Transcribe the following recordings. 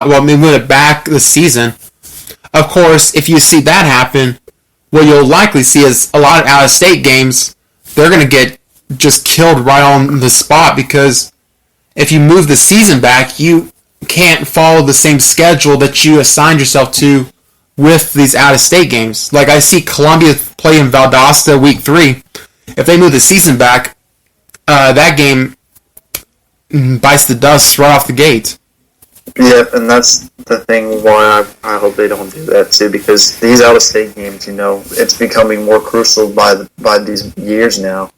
well, maybe move it back the season. Of course, if you see that happen, what you'll likely see is a lot of out-of-state games, they're going to get just killed right on the spot because if you move the season back, you can't follow the same schedule that you assigned yourself to with these out-of-state games. Like I see Columbia play in Valdosta week 3. If they move the season back, that game bites the dust right off the gate. Yeah, and that's the thing why I hope they don't do that too, because these out-of-state games, it's becoming more crucial by these years now.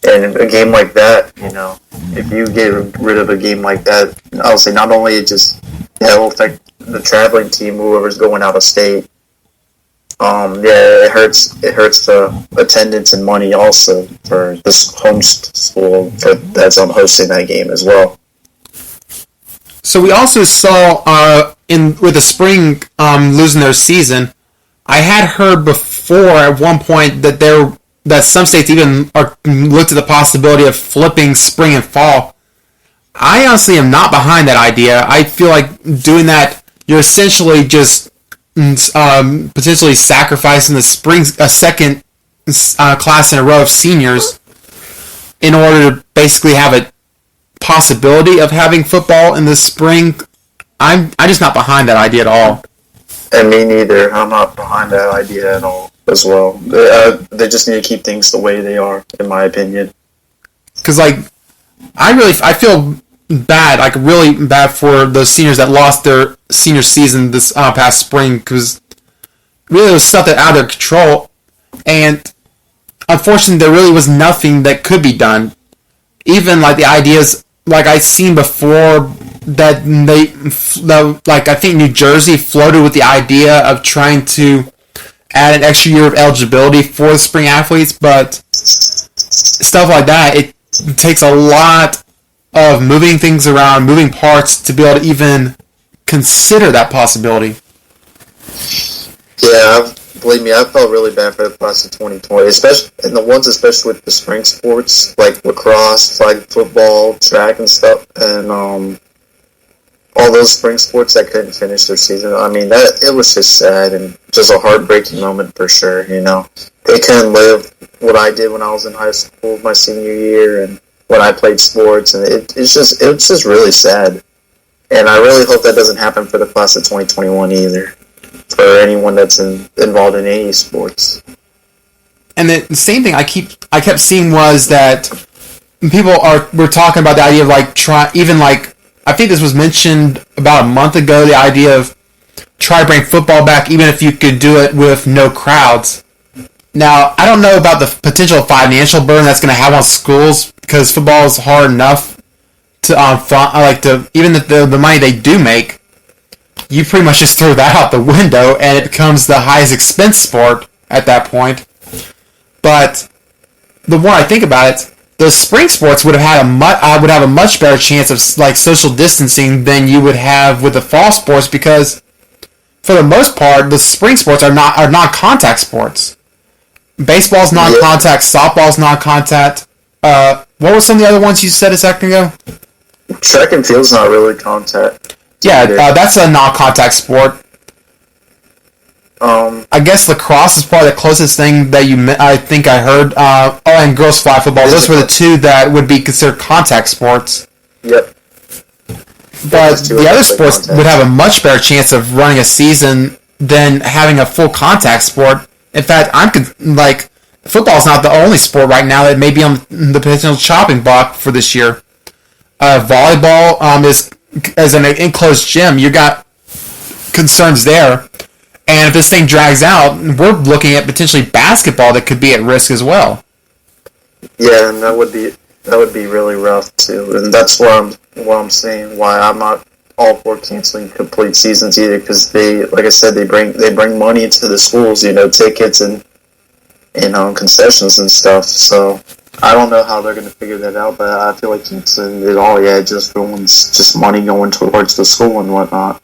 And a game like that, if you get rid of a game like that, I'll say not only it'll affect the traveling team, whoever's going out of state. It hurts the attendance and money also for this home school that's hosting that game as well. So we also saw with the spring losing their season. I had heard before at one point that some states even looked at the possibility of flipping spring and fall. I honestly am not behind that idea. I feel like doing that, you're essentially just potentially sacrificing the spring a second class in a row of seniors in order to basically have a possibility of having football in the spring. I'm just not behind that idea at all. And me neither. I'm not behind that idea at all as well. They just need to keep things the way they are, in my opinion. Because I feel bad, really bad for those seniors that lost their senior season this past spring, because really it was stuff that out of their control, and unfortunately there really was nothing that could be done. Even the ideas I've seen before that I think New Jersey floated with the idea of trying to add an extra year of eligibility for the spring athletes, but stuff like that, it takes a lot of moving things around, moving parts to be able to even consider that possibility. Yeah, believe me, I felt really bad for the class of 2020, especially with the spring sports like lacrosse, flag football, track and stuff, and all those spring sports that couldn't finish their season. I mean, it was just sad and just a heartbreaking moment for sure. They couldn't live what I did when I was in high school my senior year and when I played sports, and it's just really sad. And I really hope that doesn't happen for the class of 2021 either, for anyone that's involved in any sports. And the same thing I kept seeing was that people were talking about the idea of I think this was mentioned about a month ago, the idea of try to bring football back even if you could do it with no crowds. Now, I don't know about the potential financial burden that's going to have on schools, because football is hard enough to even the money they do make, you pretty much just throw that out the window and it becomes the highest expense sport at that point. But the more I think about it, the spring sports would have a much better chance of social distancing than you would have with the fall sports, because for the most part the spring sports are non-contact sports. Baseball's non-contact, softball's non-contact. What were some of the other ones you said a second ago? Track and field's not really contact. Yeah, that's a non-contact sport. I guess lacrosse is probably the closest thing that I think I heard. And girls flag football. Those were the two that would be considered contact sports. Yep. But the other sports would have a much better chance of running a season than having a full contact sport. In fact, football's not the only sport right now that may be on the potential chopping block for this year. Volleyball is an enclosed gym. You got concerns there. And if this thing drags out, we're looking at potentially basketball that could be at risk as well. Yeah, and that would be really rough too. And that's what I'm saying why I'm not all for canceling complete seasons either, because like I said, they bring money into the schools, tickets and concessions and stuff. So I don't know how they're going to figure that out, but I feel like canceling it all, it just ruins just money going towards the school and whatnot.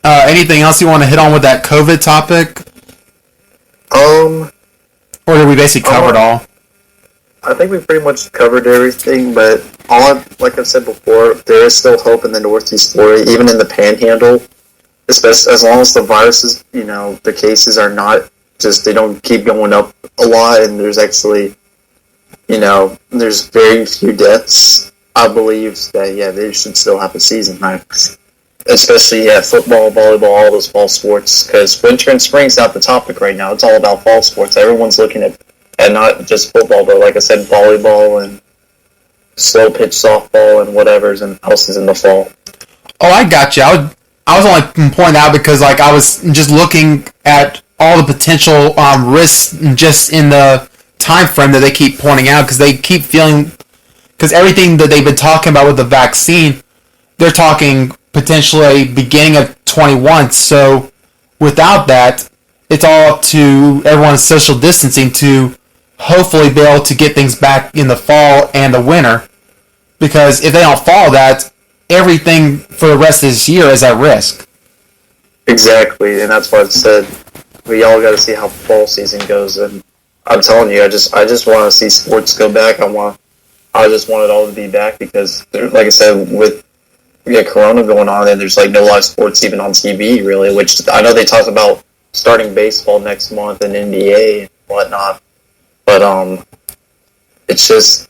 Anything else you want to hit on with that COVID topic? Or did we basically cover it all? I think we pretty much covered everything, but like I've said before, there is still hope in the Northeast Florida, even in the Panhandle, especially as long as the viruses, the cases are not just, they don't keep going up a lot, and there's actually, there's very few deaths. I believe that, yeah, they should still have a season, right? Especially, yeah, football, volleyball, all those fall sports, because winter and spring's not the topic right now. It's all about fall sports. Everyone's looking at not just football, but like I said, volleyball and slow pitch softball and whatever's else is in the fall. Oh, I got you. I was only pointing out because like I was just looking at all the potential risks just in the time frame that they keep pointing out, because they keep feeling, because everything that they've been talking about with the vaccine, they're talking potentially beginning of 21. So without that, it's all up to everyone's social distancing to hopefully be able to get things back in the fall and the winter. Because if they don't follow that, everything for the rest of this year is at risk. Exactly, and that's why I said we all got to see how fall season goes. And I'm telling you, I just want to see sports go back. I just want it all to be back because, like I said, with Corona going on, and there's like no live sports even on TV really. Which I know they talked about starting baseball next month and NBA and whatnot, but it's just,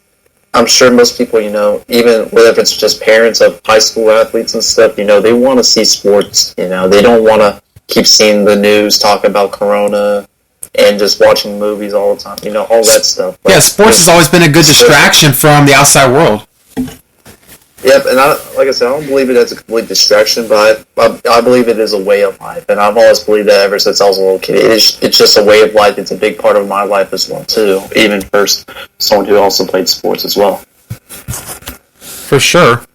I'm sure most people, even whether it's just parents of high school athletes and stuff, they want to see sports. They don't want to keep seeing the news talking about Corona and just watching movies all the time. All that stuff. Yeah, sports has always been a good distraction from the outside world. Yep, and like I said, I don't believe it as a complete distraction, but I believe it is a way of life, and I've always believed that ever since I was a little kid. It's just a way of life. It's a big part of my life as well, too, even for someone who also played sports as well. For sure.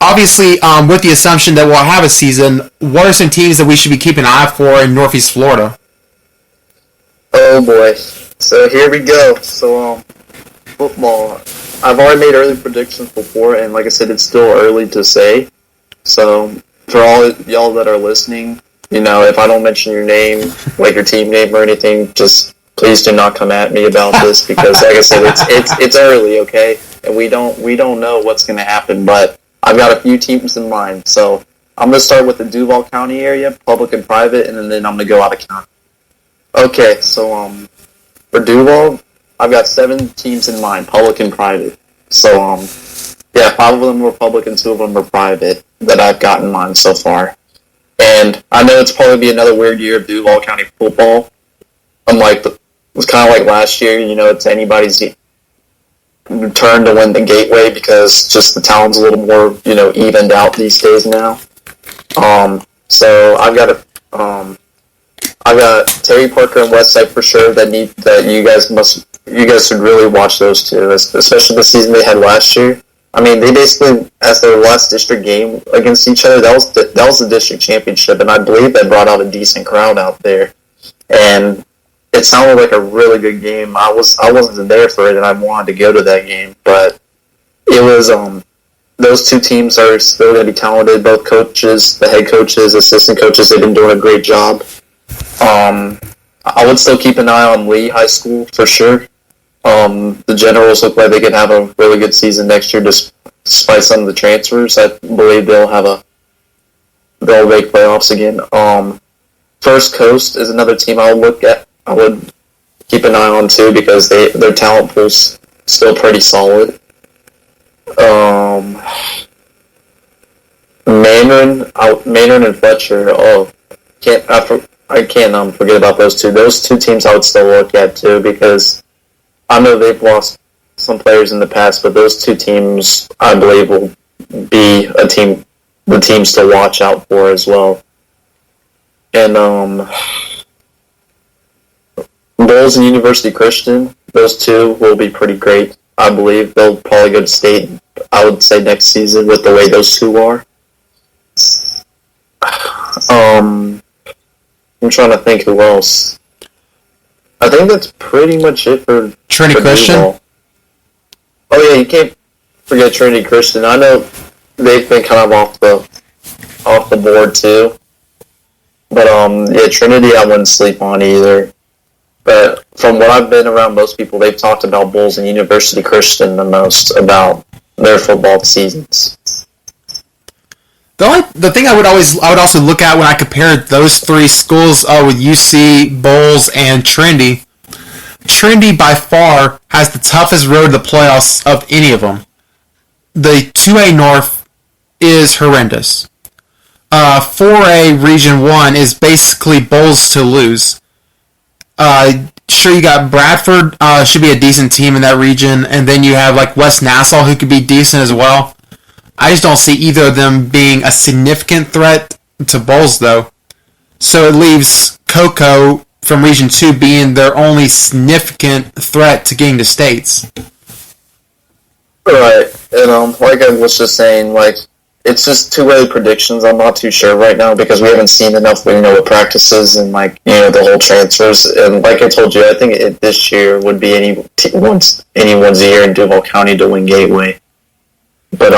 Obviously, with the assumption that we'll have a season, what are some teams that we should be keeping an eye out for in Northeast Florida? Oh, boy. So here we go. So, football. I've already made early predictions before, and like I said, it's still early to say. So, for all y'all that are listening, if I don't mention your name, like your team name or anything, just please do not come at me about this because, like I said, it's early, okay? And we don't know what's going to happen, but I've got a few teams in mind. So, I'm going to start with the Duval County area, public and private, and then I'm going to go out of county. Okay, so for Duval, I've got 7 teams in mind, public and private. So, 5 of them were public and 2 of them were private that I've got in mind so far. And I know it's probably be another weird year of Duval County football. It was kind of like last year, it's anybody's turn to win the Gateway because just the talent's a little more, evened out these days now. So I've got Terry Parker and Westside for sure that you guys should really watch those two, especially the season they had last year. I mean, they basically, as their last district game against each other, that was the district championship, and I believe they brought out a decent crowd out there, and it sounded like a really good game. I wasn't there for it, and I wanted to go to that game, but it was those two teams are still going to be talented. Both coaches, the head coaches, assistant coaches, they've been doing a great job. I would still keep an eye on Lee High School for sure. The Generals look like they could have a really good season next year despite some of the transfers. I believe they'll make playoffs again. First Coast is another team I would keep an eye on too because their talent pool's still pretty solid. Maynard and Fletcher. I can't forget about those two. Those two teams I would still look at too because I know they've lost some players in the past, but those two teams I believe will be the teams to watch out for as well. And Bulls and University Christian, those two will be pretty great. I believe they'll probably go to state, I would say, next season with the way those two are. I'm trying to think who else. I think that's pretty much it for Trinity Christian. Duval. Oh yeah, you can't forget Trinity Christian. I know they've been kind of off the board too, but Trinity I wouldn't sleep on either. But from what I've been around most people, they've talked about Bulls and University Christian the most about their football seasons. The thing I would also look at when I compared those three schools with UC, Bulls, and Trinity. Trinity by far has the toughest road to the playoffs of any of them. The 2A North is horrendous. 4A Region 1 is basically Bulls to lose. Sure, you got Bradford, should be a decent team in that region, and then you have like West Nassau, who could be decent as well. I just don't see either of them being a significant threat to Bulls, though. So it leaves Cocoa from Region 2 being their only significant threat to getting to states. Right, and like I was just saying, like, it's just two-way predictions. I'm not too sure right now because we haven't seen enough, with practices and, the whole transfers. And like I told you, I think this year would be anyone's year in Duval County to win Gateway. But,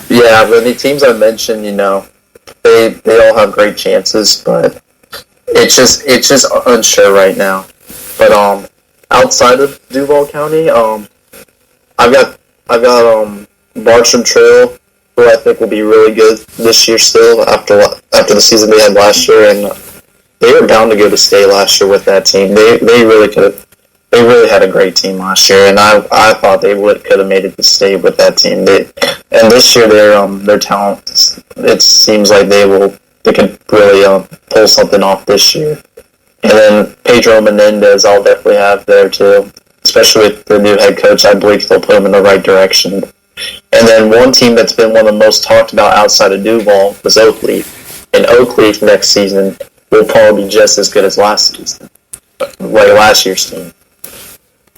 yeah, the teams I mentioned, they all have great chances, but it's just unsure right now. But outside of Duval County, I've got Bartram Trail, who I think will be really good this year still after the season they had last year, and they were bound to go to state last year with that team. They really had a great team last year, and I thought they could have made it to state with that team. And this year their talent, it seems like they can really pull something off this year. And then Pedro Menendez, I'll definitely have there too, especially with the new head coach. I believe they'll put him in the right direction. And then one team that's been one of the most talked about outside of Duval was Oakleaf. And Oakleaf next season will probably be just as good as last season, like last year's team.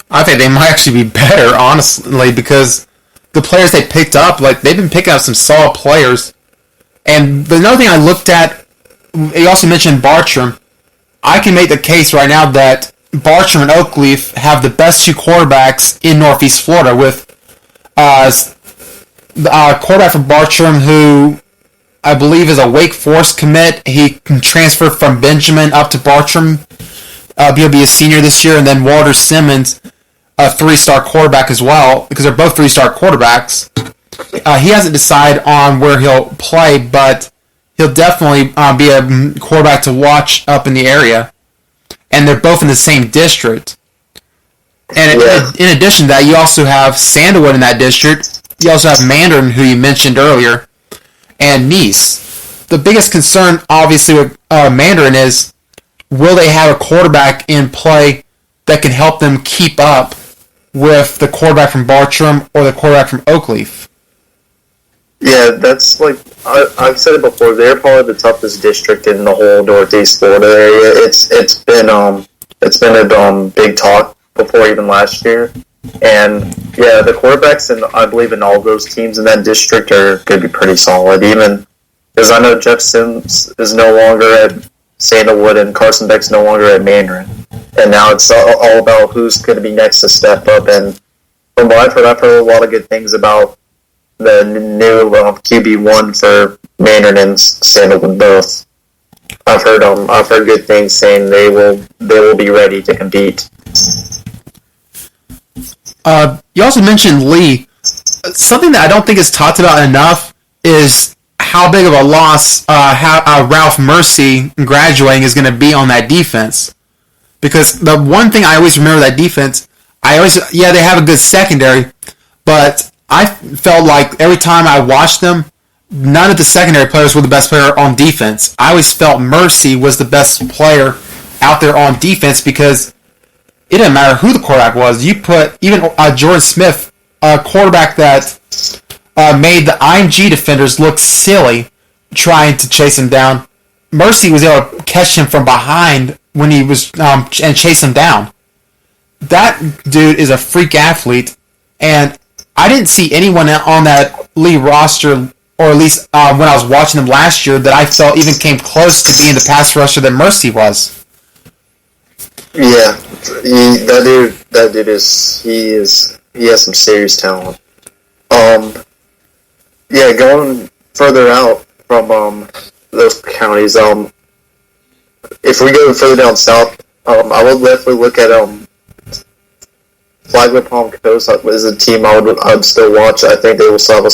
I think they might actually be better, honestly, because the players they picked up, they've been picking up some solid players. And another thing I looked at, you also mentioned Bartram. I can make the case right now that Bartram and Oakleaf have the best two quarterbacks in Northeast Florida, with the quarterback from Bartram, who I believe is a Wake Forest commit. He can transfer from Benjamin up to Bartram. He'll be a senior this year. And then Walter Simmons, a three-star quarterback as well, because they're both three-star quarterbacks. He hasn't decided on where he'll play, but he'll definitely be a quarterback to watch up in the area. And they're both in the same district. And in addition to that, you also have Sandalwood in that district. You also have Mandarin, who you mentioned earlier, and Nice. The biggest concern, obviously, with Mandarin is, will they have a quarterback in play that can help them keep up with the quarterback from Bartram or the quarterback from Oakleaf? Yeah, that's I've said it before. They're probably the toughest district in the whole Northeast Florida area. It's been a big talk before even last year, and yeah, the quarterbacks I believe in all those teams in that district are going to be pretty solid. Even because I know Jeff Sims is no longer at Sandalwood and Carson Beck's no longer at Mandarin, and now it's all about who's going to be next to step up. And from what I've heard a lot of good things about the new QB1 for Mandarin and Sandalwood both. I've heard good things saying they will be ready to compete. You also mentioned Lee. Something that I don't think is talked about enough is how big of a loss Ralph Mercy graduating is going to be on that defense. Because the one thing I always remember that defense, they have a good secondary, but I felt like every time I watched them, none of the secondary players were the best player on defense. I always felt Mercy was the best player out there on defense because it didn't matter who the quarterback was. You put even Jordan Smith, a quarterback that made the IMG defenders look silly trying to chase him down. Mercy was able to catch him from behind when he was and chase him down. That dude is a freak athlete, and I didn't see anyone on that Lee roster, or at least when I was watching them last year, that I felt even came close to being the pass rusher that Mercy was. Yeah, that dude he has some serious talent. Yeah, going further out from those counties, if we go further down south, I would definitely look at Flagler Palm Coast is a team I would still watch. I think they will still have a